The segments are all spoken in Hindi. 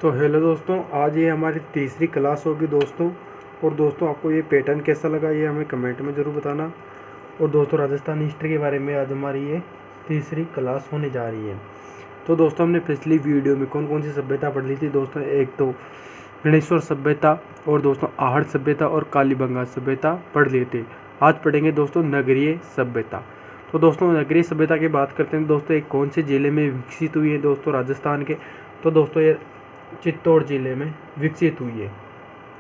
तो हेलो दोस्तों, आज ये हमारी तीसरी क्लास होगी दोस्तों। और दोस्तों आपको ये पैटर्न कैसा लगा ये हमें कमेंट में ज़रूर बताना। और दोस्तों राजस्थान हिस्ट्री के बारे में आज हमारी ये तीसरी क्लास होने जा रही है। तो दोस्तों हमने पिछली वीडियो में कौन कौन सी सभ्यता पढ़ ली थी दोस्तों। एक तो गणेश्वर सभ्यता और दोस्तों आहड़ सभ्यता और कालीबंगा सभ्यता पढ़ लिए थे। आज पढ़ेंगे दोस्तों नगरीय सभ्यता। तो दोस्तों नगरीय सभ्यता की बात करते हैं दोस्तों, एक कौन से ज़िले में विकसित हुई है दोस्तों राजस्थान के। तो दोस्तों ये चित्तौड़ ज़िले में विकसित हुई है।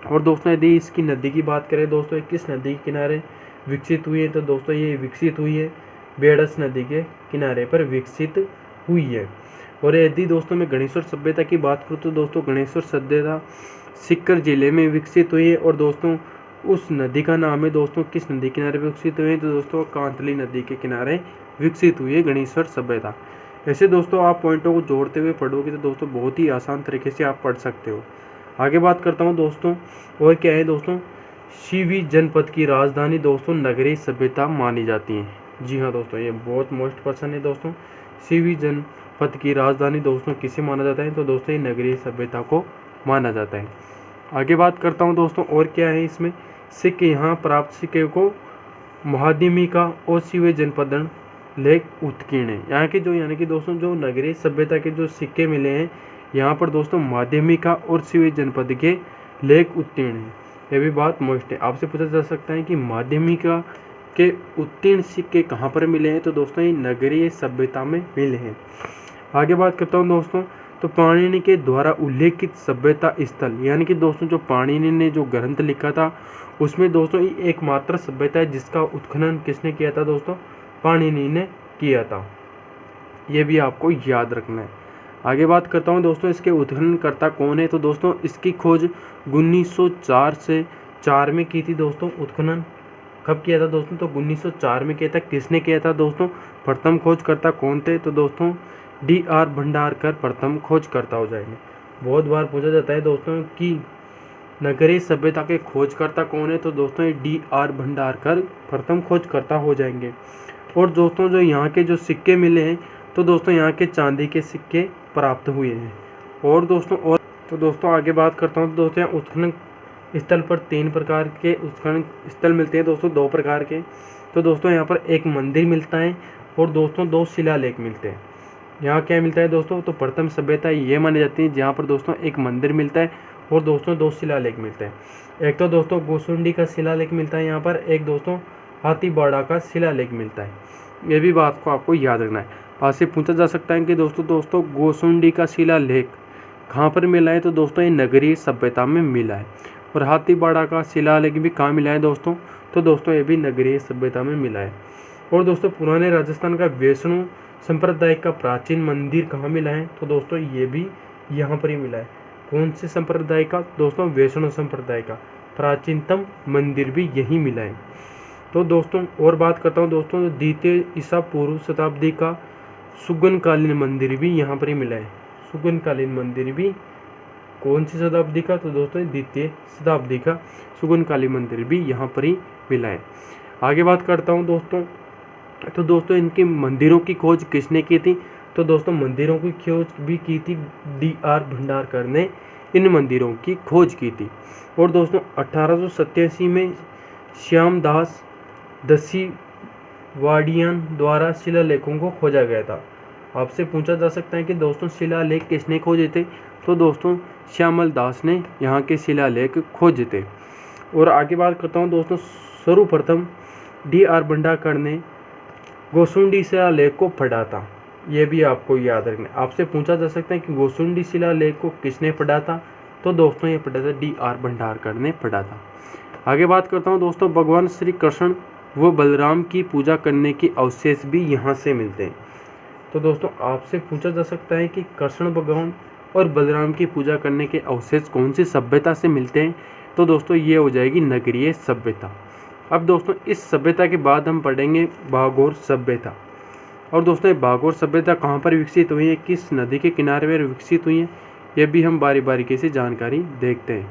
और दोस्तों यदि इसकी नदी की बात करें दोस्तों, किस नदी के किनारे विकसित हुई है, तो दोस्तों ये विकसित हुई है बेडस नदी के किनारे पर विकसित हुई है। और यदि दोस्तों मैं गणेश्वर सभ्यता की बात करूँ तो दोस्तों गणेश्वर सभ्यता सीकर ज़िले में विकसित हुई है। और दोस्तों उस नदी का नाम है दोस्तों, किस नदी किनारे विकसित हुई है, तो दोस्तों कांतली नदी के किनारे विकसित हुई है गणेश्वर सभ्यता। ऐसे दोस्तों आप पॉइंटों को जोड़ते हुए पढ़ोगे तो दोस्तों बहुत ही आसान तरीके से आप पढ़ सकते हो। आगे बात करता हूँ दोस्तों, और क्या है दोस्तों, शिवी जनपद की राजधानी दोस्तों नगरीय सभ्यता मानी जाती है। जी हाँ दोस्तों, ये बहुत मोस्ट क्वेश्चन है दोस्तों। शिवी जनपद की राजधानी दोस्तों किसे माना जाता है, तो दोस्तों ये नगरीय सभ्यता को माना जाता है। आगे बात करता हूँ दोस्तों, और क्या है इसमें, सिक्के यहाँ प्राप्त सिक्के को महादिमिका और शिव जनपदन लेख उत्कीर्ण है। यहाँ के जो यानी कि दोस्तों जो नगरीय सभ्यता के जो सिक्के मिले हैं यहाँ पर दोस्तों माध्यमिका और शिव जनपद के लेख उत्तीर्ण हैं। यह भी बात मोस्ट है, आपसे पूछा जा सकता है कि माध्यमिका के उत्तीर्ण सिक्के कहाँ पर मिले हैं, तो दोस्तों ये नगरीय सभ्यता में मिले हैं। आगे बात करता हूँ दोस्तों, तो पाणिनि के द्वारा उल्लेखित सभ्यता स्थल, यानी कि दोस्तों जो पाणिनि ने जो ग्रंथ लिखा था उसमें दोस्तों एकमात्र सभ्यता है जिसका उत्खनन किसने किया था दोस्तों, पाणिनि ने किया था। ये भी आपको याद रखना है। आगे बात करता हूँ दोस्तों, इसके उत्खननकर्ता कौन है, तो दोस्तों इसकी खोज 1904 से 4 में की थी दोस्तों। उत्खनन कब किया था दोस्तों, तो 1904 में किया था। किसने किया था दोस्तों, प्रथम खोजकर्ता कौन थे, तो दोस्तों D.R. भंडारकर प्रथम खोजकर्ता हो जाएंगे। बहुत बार पूछा जाता है दोस्तों कि नगरीय सभ्यता के खोजकर्ता कौन है, तो दोस्तों D.R. भंडारकर प्रथम खोजकर्ता हो जाएंगे। और दोस्तों जो यहाँ के जो सिक्के मिले हैं, तो दोस्तों यहाँ के चांदी के सिक्के प्राप्त हुए हैं। और दोस्तों आगे बात करता हूँ, तो दोस्तों यहाँ उत्खनन स्थल पर 3 प्रकार के उत्खनन स्थल मिलते हैं दोस्तों, 2 प्रकार के। तो दोस्तों यहाँ पर एक मंदिर मिलता है और दोस्तों 2 शिलालेख मिलते हैं। यहाँ क्या मिलता है दोस्तों, तो प्रथम सभ्यता ये मानी जाती है जहाँ पर दोस्तों एक मंदिर मिलता है और दोस्तों 2 शिलालेख मिलते हैं। एक तो दोस्तों गोसुंडी का शिलालेख मिलता है यहाँ पर, एक दोस्तों हाथीबाड़ा का शिलालेख मिलता है। ये भी बात को आपको याद रखना है। आपसे पूछा जा सकता है कि दोस्तों गोसुंडी का शिलालेख कहाँ पर मिला है, तो दोस्तों ये नगरीय सभ्यता में मिला है। और हाथीबाड़ा का शिलालेख भी कहाँ मिला है दोस्तों, तो दोस्तों ये भी नगरीय सभ्यता में मिला है। और दोस्तों पुराने राजस्थान का वैष्णव संप्रदाय का प्राचीन मंदिर कहाँ मिला है, तो दोस्तों ये भी यहाँ पर ही मिला है। कौन से संप्रदाय का दोस्तों, वैष्णव संप्रदाय का प्राचीनतम मंदिर भी यहीं मिला है। तो दोस्तों और बात करता हूँ दोस्तों, द्वितीय ईसा पूर्व शताब्दी का सुगनकालीन मंदिर भी यहाँ पर ही मिला है। सुगनकालीन मंदिर भी कौन सी शताब्दी का, तो दोस्तों द्वितीय शताब्दी का सुगनकालीन मंदिर भी यहाँ पर ही मिला है। आगे बात करता हूँ दोस्तों, तो दोस्तों इनके मंदिरों की खोज किसने की थी, तो दोस्तों मंदिरों की खोज भी की थी D.R. भंडारकर ने इन मंदिरों की खोज की थी। और दोस्तों 1887 में श्यामदास दसीवाड़ियन द्वारा शिलालेखों को खोजा गया था। आपसे पूछा जा सकता है कि दोस्तों शिलालेख किसने खोजे थे, तो दोस्तों श्यामल दास ने यहाँ के शिलालेख खोजे थे। और आगे बात करता हूँ दोस्तों, सर्वप्रथम D.R. भंडारकर ने गोसुंडी शिलालेख को पढ़ा था। ये भी आपको याद रखना है। आपसे पूछा जा सकता है कि गोसुंडी शिलालेख को किसने पढ़ा था, तो दोस्तों ये पढ़ा था D.R. भंडारकर ने पढ़ा था। आगे बात करता हूँ दोस्तों, भगवान श्री कृष्ण व बलराम की पूजा करने के अवशेष भी यहाँ से मिलते हैं। तो दोस्तों आपसे पूछा जा सकता है कि कृष्ण भगवान और बलराम की पूजा करने के अवशेष कौन सी सभ्यता से मिलते हैं, तो दोस्तों ये हो जाएगी नगरीय सभ्यता। अब दोस्तों इस सभ्यता के बाद हम पढ़ेंगे भागौर सभ्यता। और दोस्तों ये भागौर सभ्यता कहाँ पर विकसित हुई है, किस नदी के किनारे पर विकसित हुई है, ये भी हम बारी बारीकी से जानकारी देखते हैं।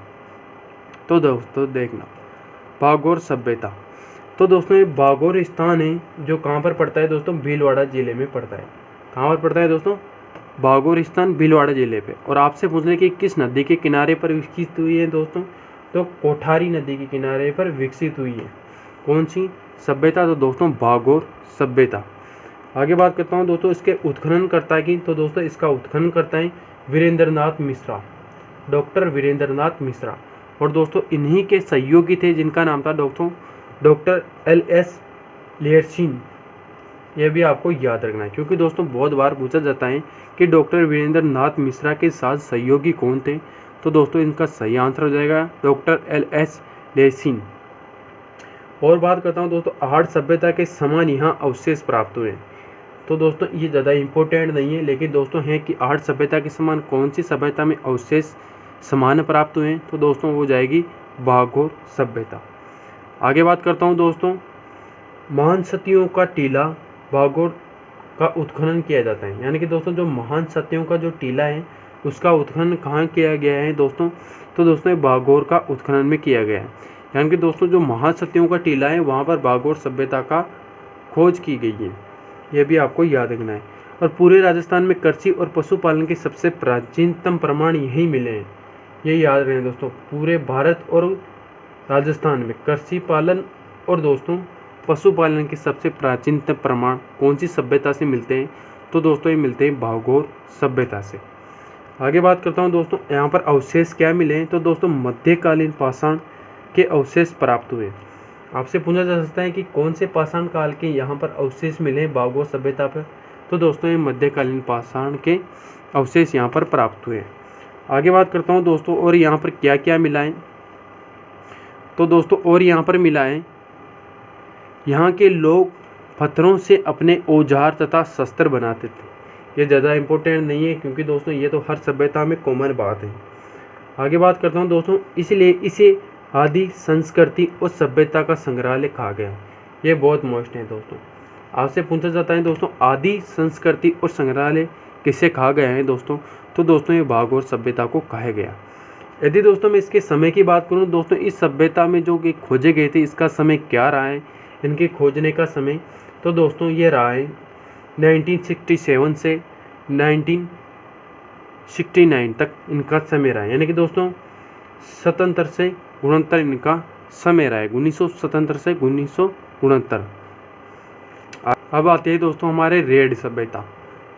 तो दोस्तों देखना भागौर सभ्यता, तो दोस्तों ये भागौर स्थान है जो कहाँ पर पड़ता है दोस्तों, भीलवाड़ा जिले में पड़ता है। कहाँ पर पड़ता है दोस्तों, भागोरिस्तान भीलवाड़ा जिले पे। और आपसे पूछ लें कि किस नदी के किनारे पर विकसित हुई है दोस्तों, तो कोठारी नदी के किनारे पर विकसित हुई है। कौन सी सभ्यता, तो दोस्तों भागोर सभ्यता। आगे बात करता हूँ दोस्तों इसके उत्खननकर्ता की, तो दोस्तों इसका उत्खननकर्ता है वीरेंद्रनाथ मिश्रा, डॉक्टर वीरेंद्रनाथ मिश्रा। और दोस्तों इन्हीं के सहयोगी थे जिनका नाम था डॉक्टर LS लियर्सिन। यह भी आपको याद रखना है, क्योंकि दोस्तों बहुत बार पूछा जाता है कि डॉक्टर वीरेंद्रनाथ मिश्रा के साथ सहयोगी कौन थे। तो दोस्तों इनका सही आंसर हो जाएगा डॉक्टर LS लियर्सिन। और बात करता हूँ दोस्तों आहड़ सभ्यता के समान यहाँ अवशेष प्राप्त हुए। तो दोस्तों ये ज़्यादा इम्पोर्टेंट नहीं है, लेकिन दोस्तों है कि आहड़ सभ्यता के समान कौन सी सभ्यता में अवशेष समान प्राप्त हुए हैं, तो दोस्तों वो जाएगी भागोर सभ्यता। आगे बात करता हूँ दोस्तों महान सतियों का टीला भागोर का उत्खनन किया जाता है। यानी कि दोस्तों जो महान सतियों का जो टीला है उसका उत्खनन कहाँ किया गया है दोस्तों, तो दोस्तों भागोर का उत्खनन में किया गया है। यानी कि दोस्तों जो महान सतियों का टीला है वहाँ पर भागोर सभ्यता का खोज की गई है, यह भी आपको याद रखना है। और पूरे राजस्थान में कृषि और पशुपालन के सबसे प्राचीनतम प्रमाण यहीं मिले हैं, ये याद रखें दोस्तों। पूरे भारत और राजस्थान में कृषि पालन और दोस्तों पशुपालन के सबसे प्राचीनतम प्रमाण कौन सी सभ्यता से मिलते हैं, तो दोस्तों ये मिलते हैं भागोर सभ्यता से। आगे बात करता हूँ दोस्तों यहाँ पर अवशेष क्या मिले हैं, तो दोस्तों मध्यकालीन पाषाण के अवशेष प्राप्त हुए। आपसे पूछा जा सकता है कि कौन से पाषाण काल के यहाँ पर अवशेष मिले हैं भागोर सभ्यता पर, तो दोस्तों ये मध्यकालीन पाषाण के अवशेष यहाँ पर प्राप्त हुए। आगे बात करता हूँ दोस्तों और यहाँ पर क्या क्या मिला है, तो दोस्तों और यहाँ पर मिला है यहाँ के लोग पत्थरों से अपने औजार तथा शस्त्र बनाते थे। ये ज़्यादा इम्पोर्टेंट नहीं है, क्योंकि दोस्तों ये तो हर सभ्यता में कॉमन बात है। आगे बात करता हूँ दोस्तों इसलिए इसे आदि संस्कृति और सभ्यता का संग्रहालय कहा गया। ये बहुत मोस्ट है दोस्तों। आपसे पूछा जाता है दोस्तों आदि संस्कृति और संग्रहालय किसे कहा गया है दोस्तों, तो दोस्तों ये भागोर सभ्यता को कहा गया। यदि दोस्तों मैं इसके समय की बात करूं दोस्तों, इस सभ्यता में जो कि खोजे गए थे इसका समय क्या रहा है, इनके खोजने का समय, तो दोस्तों ये रहा है 1967 से 1969 तक इनका समय रहा है। यानी कि दोस्तों 77 से 69 इनका समय रहा है, 1977 से 1969। अब आते हैं दोस्तों हमारे रेड सभ्यता।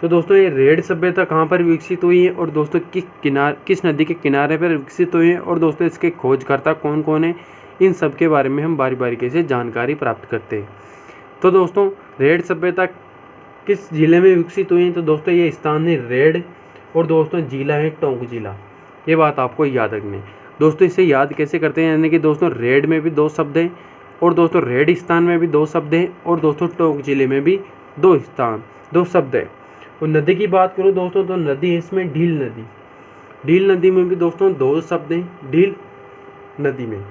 तो दोस्तों ये रेड सभ्यता कहाँ पर विकसित हुई है और दोस्तों किस नदी के किनारे पर विकसित हुई है, और दोस्तों इसके खोजकर्ता कौन कौन है, इन सब के बारे में हम बारी बारी से जानकारी प्राप्त करते हैं। तो दोस्तों रेड सभ्यता किस जिले में विकसित हुई है, तो दोस्तों ये स्थान है रेड और दोस्तों जिला है टोंक जिला। ये बात आपको याद रखनी है दोस्तों। इसे याद कैसे करते हैं, यानी कि दोस्तों रेड में भी 2 शब्द हैं और दोस्तों रेड स्थान में भी 2 शब्द हैं और दोस्तों टोंक जिले में भी 2 शब्द हैं। और नदी की बात करूँ दोस्तों तो नदी है इसमें ढील नदी। ढील नदी में भी दोस्तों 2 शब्द हैं ढील नदी में।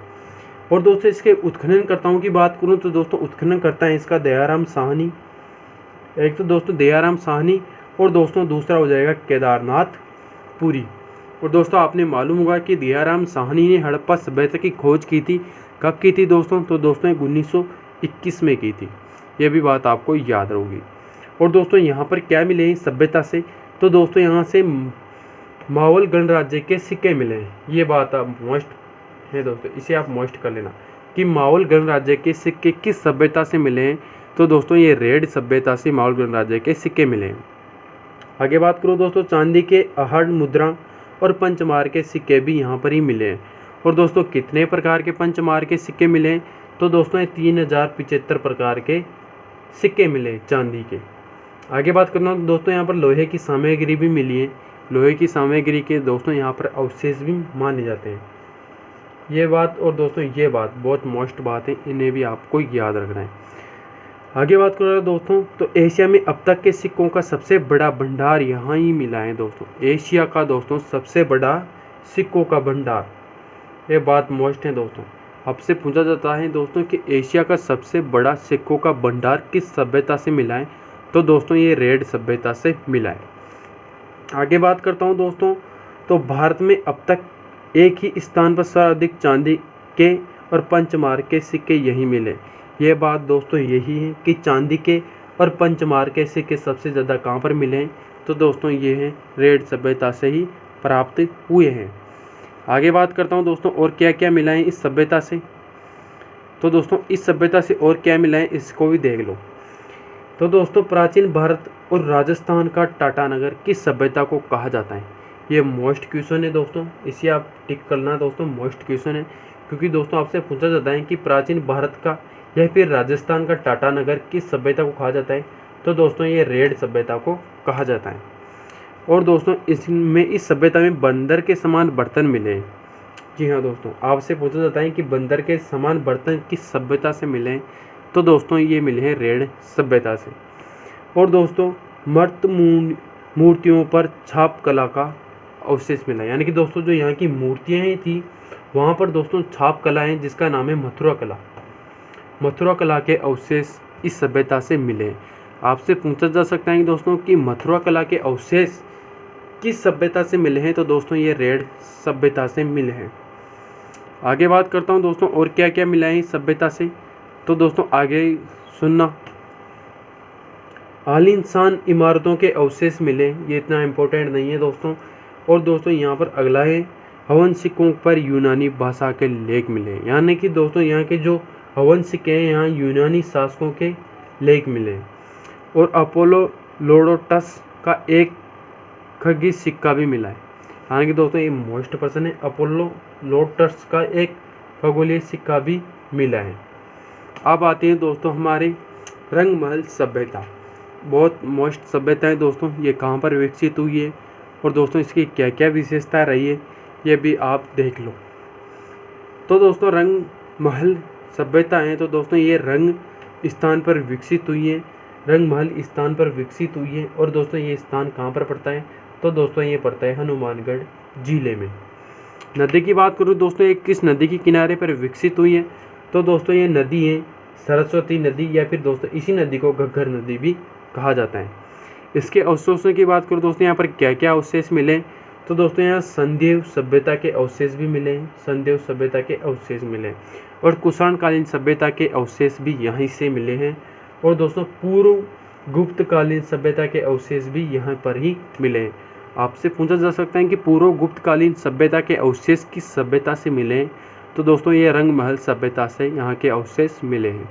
और दोस्तों इसके उत्खननकर्ताओं की बात करूँ तो दोस्तों उत्खननकर्ता है इसका दयाराम साहनी। एक तो दोस्तों दयाराम साहनी और दोस्तों दूसरा हो जाएगा केदारनाथ पुरी। और दोस्तों आपने मालूम होगा कि दयाराम साहनी ने हड़प्पा सभ्यता की खोज की थी। कब की थी दोस्तों, तो दोस्तों 1921 में की थी। यह भी बात आपको याद होगी। और दोस्तों यहाँ पर क्या मिले हैं सभ्यता से, तो दोस्तों यहाँ से मावल गणराज्य के सिक्के मिले हैं। ये बात आप मोस्ट है दोस्तों, इसे आप मोस्ट कर लेना कि मावल गणराज्य के सिक्के किस सभ्यता से मिले हैं, तो दोस्तों ये रेड सभ्यता से मावल गणराज्य के सिक्के मिले हैं। आगे बात करो दोस्तों चांदी के आहड़ मुद्रा और पंचमार के सिक्के भी यहाँ पर ही मिले हैं। और दोस्तों कितने प्रकार के पंचमार के सिक्के मिले हैं, तो दोस्तों ये 3075 प्रकार के सिक्के मिले चांदी के। आगे बात करना दोस्तों यहाँ पर लोहे की सामग्री भी मिली है। लोहे की सामग्री के दोस्तों यहाँ पर अवशेष भी माने जाते हैं। ये बात और दोस्तों ये बात बहुत मोस्ट बात है, इन्हें भी आपको याद रखना है। आगे बात करें दोस्तों तो एशिया में अब तक के सिक्कों का सबसे बड़ा भंडार यहाँ ही मिला है दोस्तों। एशिया का दोस्तों सबसे बड़ा सिक्कों का भंडार, ये बात मोस्ट है दोस्तों। आपसे पूछा जाता है दोस्तों कि एशिया का सबसे बड़ा सिक्कों का भंडार किस सभ्यता से मिला है, तो दोस्तों ये रेड सभ्यता से मिला है। आगे बात करता हूँ दोस्तों तो भारत में अब तक एक ही स्थान पर सर्वाधिक चांदी के और पंचमार के सिक्के यही मिले। ये बात दोस्तों यही है कि चांदी के और पंचमार के सिक्के सबसे ज़्यादा कहाँ पर मिले हैं, तो दोस्तों ये हैं रेड सभ्यता से ही प्राप्त हुए हैं। आगे बात करता हूँ दोस्तों और क्या क्या मिला है इस सभ्यता से। तो दोस्तों इस सभ्यता से और क्या मिला है इसको भी देख लो। तो दोस्तों प्राचीन भारत और राजस्थान का टाटानगर किस सभ्यता को कहा जाता है? ये मोस्ट क्वेश्चन है दोस्तों, इसे आप टिक करना दोस्तों, मोस्ट क्वेश्चन है। क्योंकि दोस्तों आपसे पूछा जाता है कि प्राचीन भारत का या फिर राजस्थान का टाटानगर किस सभ्यता को कहा जाता है? तो दोस्तों ये रेड सभ्यता को कहा जाता है। और दोस्तों इस सभ्यता में बंदर के समान बर्तन मिले हैं। जी हाँ दोस्तों, आपसे पूछा जाता है कि बंदर के समान बर्तन किस सभ्यता से मिले हैं? तो दोस्तों ये मिले हैं रेड सभ्यता से। और दोस्तों मर्त मूर्तियों पर छाप कला का अवशेष मिला, यानी कि दोस्तों जो यहाँ की मूर्तियाँ थी वहाँ पर दोस्तों छाप कला है जिसका नाम है मथुरा कला। मथुरा कला के अवशेष इस सभ्यता से मिले। आपसे पूछा जा सकता है कि दोस्तों कि मथुरा कला के अवशेष किस सभ्यता से मिले हैं? तो दोस्तों ये रेड सभ्यता से मिले हैं। आगे बात करता हूँ दोस्तों और क्या क्या मिला है इस सभ्यता से। तो दोस्तों आगे सुनना। आलीशान इमारतों के अवशेष मिले, ये इतना इम्पोर्टेंट नहीं है दोस्तों। और दोस्तों यहाँ पर अगला है हवन सिक्कों पर यूनानी भाषा के लेख मिले, यानी कि दोस्तों यहाँ के जो हवन सिक्के हैं यहाँ यूनानी शासकों के लेख मिले। और अपोलो लोडोटस का एक खग्गी सिक्का भी मिला है, यानी कि दोस्तों ये मोस्ट पर्सन है। अपोलो लोटस का एक खगोलीय सिक्का भी मिला है। अब आते हैं दोस्तों हमारे रंगमहल सभ्यता। बहुत मोस्ट सभ्यता है दोस्तों, ये कहाँ पर विकसित हुई है और दोस्तों इसकी क्या क्या विशेषता रही है ये भी आप देख लो। तो दोस्तों रंगमहल सभ्यता है तो दोस्तों ये रंग स्थान पर विकसित हुई है, रंगमहल स्थान पर विकसित हुई है। और दोस्तों ये स्थान कहाँ पर पड़ता है? तो दोस्तों ये पड़ता है हनुमानगढ़ जिले में। नदी की बात करूँ दोस्तों, ये किस नदी के किनारे पर विकसित हुई है? तो दोस्तों ये नदी है सरस्वती नदी, या फिर दोस्तों इसी नदी को घग्गर नदी भी कहा जाता है। इसके अवशेषों की बात करूँ दोस्तों, यहाँ पर क्या क्या अवशेष मिले? तो दोस्तों यहाँ संदेव सभ्यता के अवशेष भी मिले हैं, संदेव सभ्यता के अवशेष मिले हैं। और कुषाणकालीन सभ्यता के अवशेष भी यहीं से मिले हैं। और दोस्तों पूर्व गुप्तकालीन सभ्यता के अवशेष भी यहाँ पर ही मिले हैं। आपसे पूछा जा सकता है कि पूर्व गुप्तकालीन सभ्यता के अवशेष किस सभ्यता से मिले हैं? तो दोस्तों ये रंगमहल सभ्यता से यहाँ के अवशेष मिले हैं।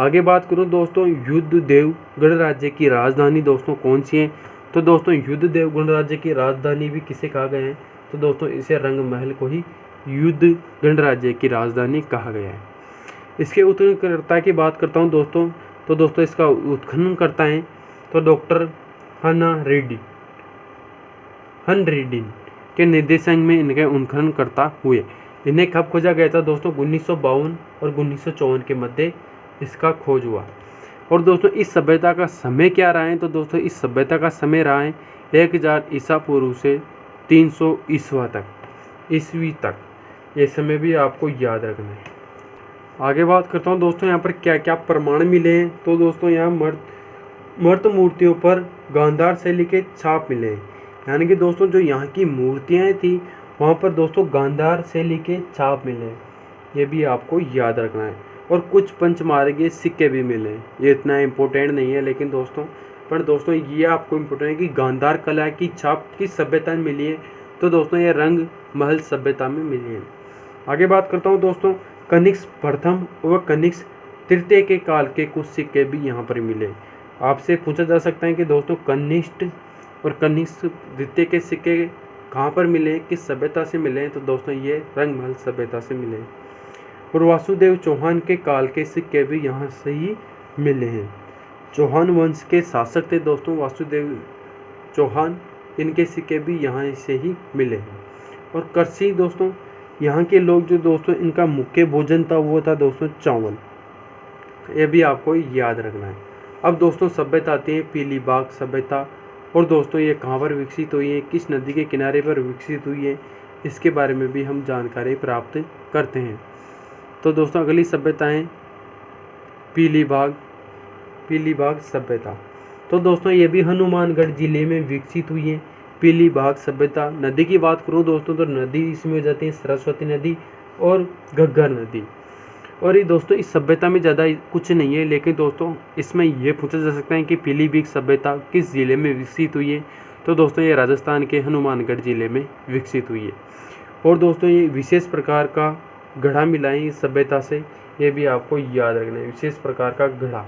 आगे बात करूँ दोस्तों युद्धदेव गणराज्य की राजधानी दोस्तों कौन सी है? तो दोस्तों युद्धदेव गणराज्य की राजधानी भी किसे कहा गया है? तो दोस्तों इसे रंगमहल को ही युद्ध गणराज्य की राजधानी कहा गया है। इसके उत्खननकर्ता की बात करता हूँ दोस्तों, तो दोस्तों इसका उत्खनन करता है तो डॉक्टर हन रेड्डी के निर्देशन में इनके उत्खननकर्ता हुए। इन्हें कब खोजा गया था दोस्तों? 1952 और 1954 के मध्य इसका खोज हुआ। और दोस्तों इस सभ्यता का समय क्या रहा है? तो दोस्तों इस सभ्यता का समय रहा है 1000 ईसा पूर्व से 300 ईस्वी तक। ये समय भी आपको याद रखना है। आगे बात करता हूँ दोस्तों यहाँ पर क्या क्या प्रमाण मिले हैं। तो दोस्तों यहाँ मर्त मूर्तियों पर गांधार शैली के छाप मिले हैं, यानी कि दोस्तों जो यहाँ की मूर्तियाँ थी वहाँ पर दोस्तों गांधार शैली के छाप मिले हैं, ये भी आपको याद रखना है। और कुछ पंचमार्गीय सिक्के भी मिले हैं, ये इतना इम्पोर्टेंट नहीं है लेकिन दोस्तों दोस्तों ये आपको इम्पोर्टेंट है कि गांधार कला की छाप किस सभ्यता में मिली है? तो दोस्तों ये रंगमहल सभ्यता में मिली है। आगे बात करता हूँ दोस्तों कनिष्क प्रथम और कनिष्क तृतीय के काल के कुछ सिक्के भी यहाँ पर मिले। आपसे पूछा जा सकता है कि दोस्तों कनिष्क और कनिष्क द्वितीय के सिक्के कहाँ पर मिले, किस सभ्यता से मिले? तो दोस्तों ये रंगमहल सभ्यता से मिले। और वासुदेव चौहान के काल के सिक्के भी यहाँ से ही मिले हैं। चौहान वंश के शासक थे दोस्तों वासुदेव चौहान, इनके सिक्के भी यहाँ से ही मिले हैं। और कृषि दोस्तों यहाँ के लोग जो दोस्तों इनका मुख्य भोजन था वो था दोस्तों चावल, ये भी आपको याद रखना है। अब दोस्तों सभ्यता आती है पीलीबाग सभ्यता। और दोस्तों ये कहाँ पर विकसित हुई है, किस नदी के किनारे पर विकसित हुई है, इसके बारे में भी हम जानकारी प्राप्त करते हैं। तो दोस्तों अगली सभ्यता है पीलीबाग सभ्यता। तो दोस्तों ये भी हनुमानगढ़ जिले में विकसित हुई है पीलीबाग सभ्यता। नदी की बात करूँ दोस्तों तो नदी इसमें हो जाती है सरस्वती नदी और घग्गर नदी। और ये दोस्तों इस सभ्यता में ज़्यादा कुछ नहीं है, लेकिन दोस्तों इसमें ये पूछा जा सकता है कि पीलीभीत सभ्यता किस ज़िले में विकसित हुई है। तो दोस्तों ये राजस्थान के हनुमानगढ़ ज़िले में विकसित हुई है। और दोस्तों ये विशेष प्रकार का घड़ा मिला है इस सभ्यता से, ये भी आपको याद रखना है, विशेष प्रकार का घड़ा।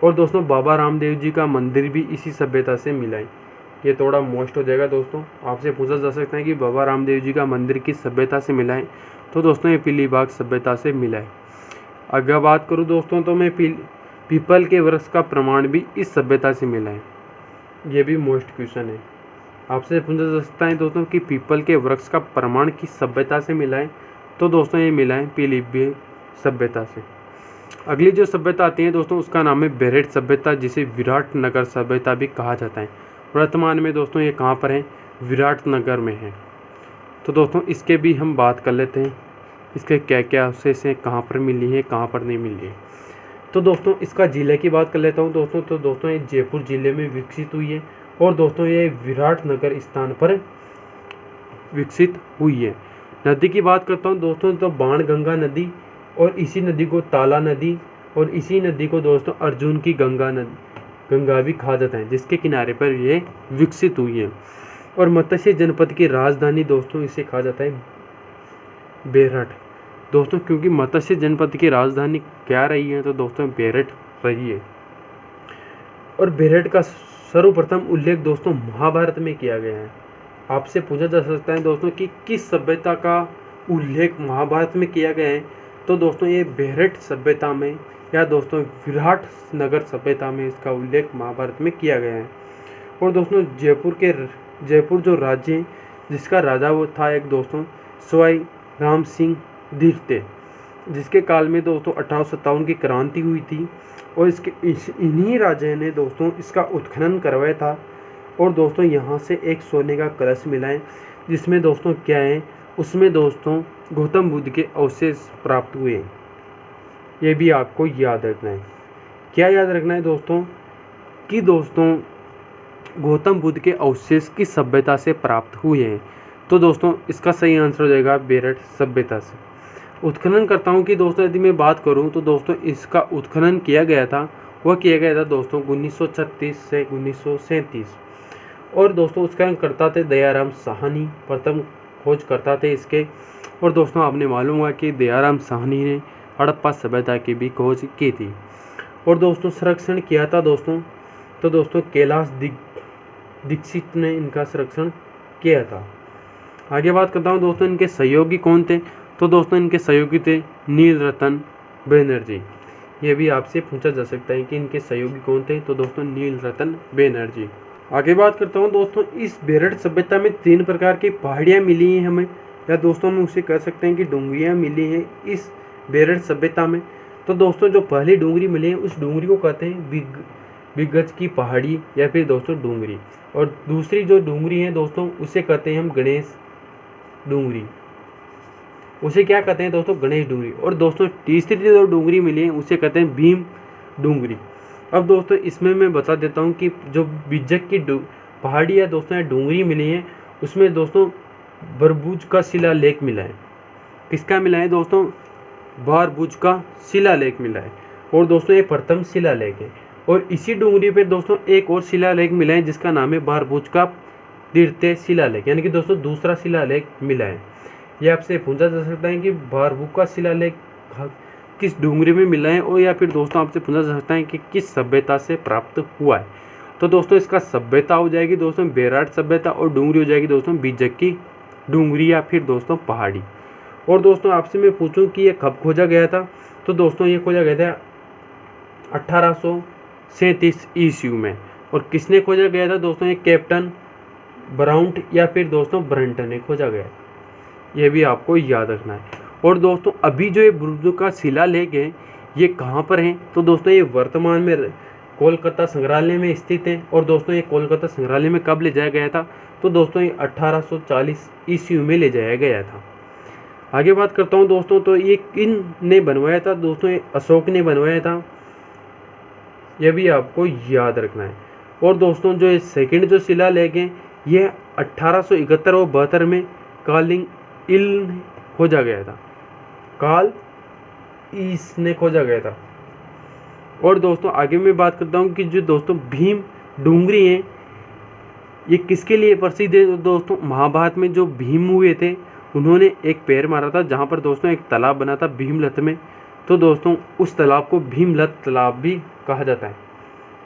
और दोस्तों बाबा रामदेव जी का मंदिर भी इसी सभ्यता से मिला है। ये थोड़ा मोस्ट हो जाएगा दोस्तों, आपसे पूछा जा सकता है कि बाबा रामदेव जी का मंदिर किस सभ्यता से मिला है। तो दोस्तों ये पीलीभीत सभ्यता से मिला है। अगर बात करूँ दोस्तों तो मैं पीपल के वृक्ष का प्रमाण भी इस सभ्यता से मिला है। ये भी मोस्ट क्वेश्चन है, आपसे पूछा जा सकता है दोस्तों कि पीपल के वृक्ष का प्रमाण किस सभ्यता से मिला है। तो दोस्तों ये मिला है पीलीभीत सभ्यता से। अगली जो सभ्यता आती है दोस्तों उसका नाम है बेरठ सभ्यता, जिसे विराटनगर सभ्यता भी कहा जाता है। वर्तमान में दोस्तों ये कहाँ पर है, विराटनगर में है। तो दोस्तों इसके भी हम बात कर लेते हैं, इसके क्या क्या अवशेष हैं, कहाँ पर मिली है कहाँ पर नहीं मिली है। तो दोस्तों इसका ज़िले की बात कर लेता हूँ दोस्तों। तो दोस्तों ये जयपुर ज़िले में विकसित हुई है। और दोस्तों ये विराटनगर स्थान पर विकसित हुई है। नदी की बात करता हूँ दोस्तों तो बाणगंगा नदी, और इसी नदी को ताला नदी, और इसी नदी को दोस्तों अर्जुन की गंगा भी कहा जाता है, जिसके किनारे पर ये विकसित हुई है। और मत्स्य जनपद की राजधानी दोस्तों इसे कहा जाता है बेरठ दोस्तों, क्योंकि मत्स्य जनपद की राजधानी क्या रही है, तो दोस्तों बेरठ रही है। और बेरठ का सर्वप्रथम उल्लेख दोस्तों महाभारत में किया गया है। आपसे पूछा जा सकता है दोस्तों कि किस सभ्यता का उल्लेख महाभारत में किया गया है। तो दोस्तों ये बेरठ सभ्यता में या दोस्तों विराटनगर सभ्यता में इसका उल्लेख महाभारत में किया गया है। और दोस्तों जयपुर जो राज्य है जिसका राजा वो था एक दोस्तों सवाई राम सिंह द्वितीय, जिसके काल में दोस्तों 1857 की क्रांति हुई थी। और इन्हीं राजा ने दोस्तों इसका उत्खनन करवाया था। और दोस्तों यहाँ से एक सोने का कलश मिला है, जिसमें दोस्तों क्या है, उसमें दोस्तों गौतम बुद्ध के अवशेष प्राप्त हुए। ये भी आपको याद रखना है। क्या याद रखना है दोस्तों कि दोस्तों गौतम बुद्ध के अवशेष किस सभ्यता से प्राप्त हुए हैं। तो दोस्तों इसका सही आंसर हो जाएगा बेरठ सभ्यता से। उत्खनन करता हूँ कि दोस्तों यदि मैं बात करूँ तो दोस्तों इसका उत्खनन किया गया था, वह किया गया था दोस्तों 1936 से 1937। और दोस्तों उसका करता थे दयाराम साहनी, प्रथम खोज करता थे इसके। और दोस्तों आपने मालूम हुआ कि दयाराम साहनी ने हड़प्पा सभ्यता की भी खोज की थी। और दोस्तों संरक्षण किया था दोस्तों, तो दोस्तों कैलाश दीक्षित ने इनका संरक्षण किया था। आगे बात करता हूँ दोस्तों इनके सहयोगी कौन थे। तो दोस्तों इनके सहयोगी थे नीलरतन बनर्जी। ये भी आपसे पूछा जा सकता है कि इनके सहयोगी कौन थे। तो दोस्तों नीलरतन बनर्जी। आगे बात करता हूँ दोस्तों इस बेरठ सभ्यता में 3 प्रकार की पहाड़ियाँ मिली हैं हमें, या दोस्तों हम उसे कह सकते हैं कि डूंगरियाँ मिली हैं इस बेरठ सभ्यता में। तो दोस्तों जो पहली डूंगरी मिली है उस डूंगरी को कहते हैं बिगज की पहाड़ी या फिर दोस्तों डूंगरी। और दूसरी जो डूंगरी है दोस्तों उसे कहते हैं हम गणेश डूंगरी, उसे क्या कहते हैं दोस्तों गणेश डूंगरी। और दोस्तों तीसरी जो डूंगरी मिली है उसे कहते हैं भीम डूंगरी। अब दोस्तों इसमें मैं बता देता हूँ कि जो बिजक की पहाड़ी या दोस्तों या डूंगरी मिली है उसमें दोस्तों बरबुज का शिलालेख मिला है। किसका मिला है दोस्तों, बारबुज का शिलालेख मिला है। और दोस्तों ये प्रथम शिलालेख है। और इसी डूंगरी पे दोस्तों एक और शिलालेख मिला है जिसका नाम है बारबुज का द्वितीय शिलालेख, यानी कि दोस्तों दूसरा शिलालेख मिला है। ये आपसे पूछा जा सकता है कि बारबुज का शिलालेख किस डूंगरी में मिला है, और या फिर दोस्तों आपसे पूछा जा सकता है कि किस सभ्यता से प्राप्त हुआ है। तो दोस्तों इसका सभ्यता हो जाएगी दोस्तों बेरठ सभ्यता, और डूंगरी हो जाएगी दोस्तों बिजक की डूंगरी या फिर दोस्तों पहाड़ी। और दोस्तों आपसे मैं पूछूं कि ये कब खोजा गया था। तो दोस्तों ये खोजा गया था 1837 ईस्वी में। और किसने खोजा गया था दोस्तों, ये कैप्टन ब्राउंट या फिर दोस्तों ब्रंटन ने खोजा गया। ये भी आपको याद रखना है। और दोस्तों अभी जो ये बुर्ज का शिलालेख है ये कहाँ पर है। तो दोस्तों ये वर्तमान में कोलकाता संग्रहालय में स्थित है। और दोस्तों ये कोलकाता संग्रहालय में कब ले जाया गया था। तो दोस्तों ये 1840 ईस्वी में ले जाया गया था। आगे बात करता हूँ दोस्तों, तो ये किन ने बनवाया था। दोस्तों ये अशोक ने बनवाया था, यह भी आपको याद रखना है। और दोस्तों जो ये सेकंड जो शिलालेख है ये 1871 और 72 में कालिंग इल खोजा गया था। काल इसने खोजा गया था। और दोस्तों आगे मैं बात करता हूँ कि जो दोस्तों भीम डूंगरी हैं ये किसके लिए प्रसिद्ध है। दोस्तों महाभारत में जो भीम हुए थे उन्होंने एक पैर मारा था जहाँ पर दोस्तों एक तालाब बना था भीमलत में। तो दोस्तों उस तालाब को भीमलत तालाब भी कहा जाता है।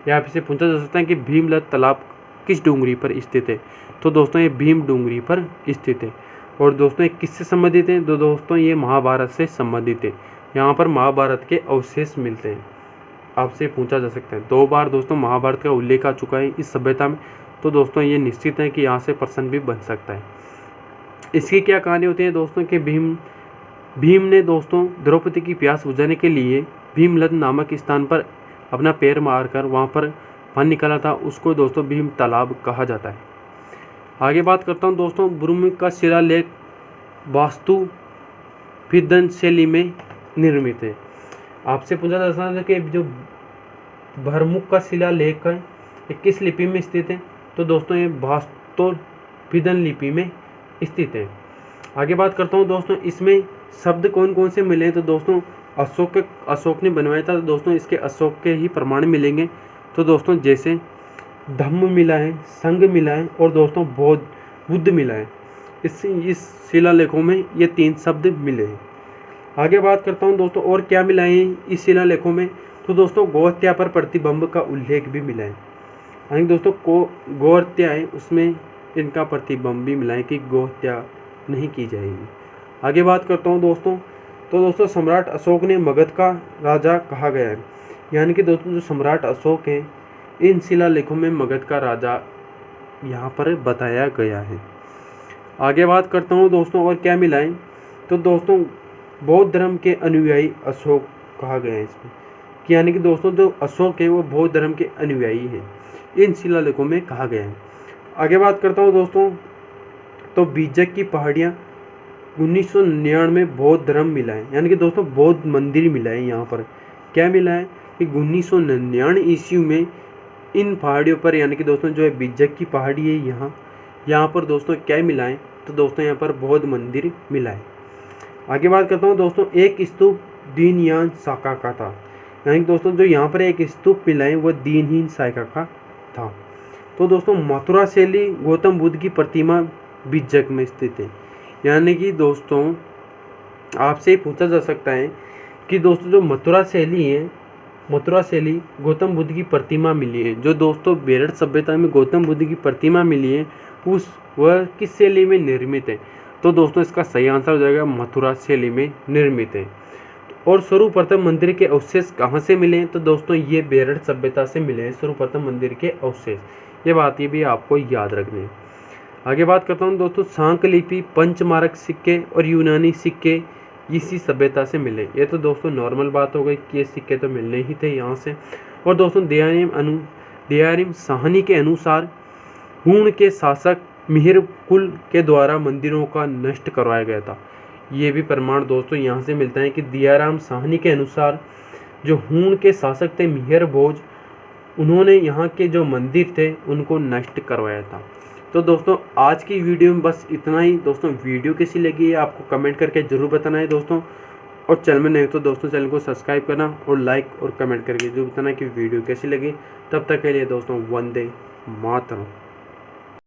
यहाँ से पूछा जा सकता है कि भीमलत तालाब किस डूंगरी पर स्थित है। तो दोस्तों ये भीम डूंगरी पर स्थित है। और दोस्तों ये किससे संबंधित है। तो दोस्तों ये महाभारत से संबंधित है। यहाँ पर महाभारत के अवशेष मिलते हैं। आपसे पूछा जा सकता है 2 बार दोस्तों महाभारत का उल्लेख आ चुका है इस सभ्यता में। तो दोस्तों ये निश्चित है कि यहाँ से प्रश्न भी बन सकता है। इसकी क्या कहानी होती है दोस्तों कि भीम ने दोस्तों द्रौपदी की प्यास बुझाने के लिए भीमलत नामक स्थान पर अपना पैर मारकर वहाँ पर पानी निकाला था। उसको दोस्तों भीम तालाब कहा जाता है। आगे बात करता हूँ दोस्तों ब्रह्म का शिलालेख वास्तु फिदन शैली में निर्मित है। आपसे पूछा जा सकता है कि जो भरमुख का शिलालेख है ये किस लिपि में स्थित है। तो दोस्तों ये वास्तु फिदन लिपि में स्थित है। आगे बात करता हूँ दोस्तों इसमें शब्द कौन कौन से मिले हैं। तो दोस्तों अशोक ने बनवाया था। तो दोस्तों इसके अशोक के ही प्रमाण मिलेंगे। तो दोस्तों जैसे धम्म मिला है, संघ मिला है और दोस्तों बुद्ध मिला है। इस शिलालेखों में ये 3 शब्द मिले हैं। आगे बात करता हूँ दोस्तों और क्या मिला है इस शिलालेखों में। तो दोस्तों गौहत्या पर प्रतिबंब का उल्लेख भी मिला है। यानी दोस्तों गौहत्या है उसमें इनका प्रतिबंब भी मिला है कि गौहत्या नहीं की जाएगी। आगे बात करता हूँ दोस्तों तो दोस्तों सम्राट अशोक ने मगध का राजा कहा गया है। यानी कि दोस्तों जो सम्राट अशोक है इन शिलालेखों में मगध का राजा यहाँ पर बताया गया है। आगे बात करता हूँ दोस्तों और क्या मिला है। तो दोस्तों बौद्ध धर्म के अनुयायी अशोक कहा गया है इसमें कि यानी कि दोस्तों जो अशोक है वो बौद्ध धर्म के अनुयायी हैं इन शिलालेखों में कहा गया है। आगे बात करता हूँ दोस्तों तो बीजक की पहाड़ियाँ 1999 में बौद्ध धर्म मिला है। यानी कि दोस्तों बौद्ध मंदिर मिला है। यहाँ पर क्या मिला है कि 1999 ईस्वी में इन पहाड़ियों पर यानी कि दोस्तों जो है बीजक की पहाड़ी है यहाँ पर दोस्तों क्या मिला है। तो दोस्तों यहाँ पर बौद्ध मंदिर मिला है। आगे बात करता हूँ दोस्तों एक स्तूप दीनयान शाखा का था। यानी कि दोस्तों जो यहाँ पर एक स्तूप मिला है वह दीनहीन शाखा का था। तो दोस्तों मथुरा शैली गौतम बुद्ध की प्रतिमा बीजक में स्थित है। यानी कि दोस्तों आपसे पूछा जा सकता है कि दोस्तों जो मथुरा शैली गौतम बुद्ध की प्रतिमा मिली है। जो दोस्तों बेरड़ सभ्यता में गौतम बुद्ध की प्रतिमा मिली है वह किस शैली में निर्मित है। तो दोस्तों इसका सही आंसर हो जाएगा मथुरा शैली में निर्मित है। और सर्वप्रथम मंदिर के अवशेष कहाँ से मिले हैं। तो दोस्तों ये बेरड़ सभ्यता से मिले हैं सर्वप्रथम मंदिर के अवशेष। ये बात ये भी आपको याद रखनी है। आगे बात करता हूँ दोस्तों शांक लिपि पंचमारक सिक्के और यूनानी सिक्के इसी सभ्यता से मिले। ये तो दोस्तों नॉर्मल बात हो गई कि ये सिक्के तो मिलने ही थे यहाँ से। और दोस्तों दयारिम साहनी के अनुसार हूण के शासक मिहिर कुल के द्वारा मंदिरों का नष्ट करवाया गया था। ये भी प्रमाण दोस्तों यहाँ से मिलता है कि दयाराम साहनी के अनुसार जो हूण के शासक थे मिहिर भोज उन्होंने यहाँ के जो मंदिर थे उनको नष्ट करवाया था। तो दोस्तों आज की वीडियो में बस इतना ही। दोस्तों वीडियो कैसी लगी है आपको कमेंट करके ज़रूर बताना है दोस्तों। और चैनल में नहीं तो दोस्तों चैनल को सब्सक्राइब करना और लाइक और कमेंट करके जरूर बताना कि वीडियो कैसी लगी। तब तक के लिए दोस्तों वंदे मातरम।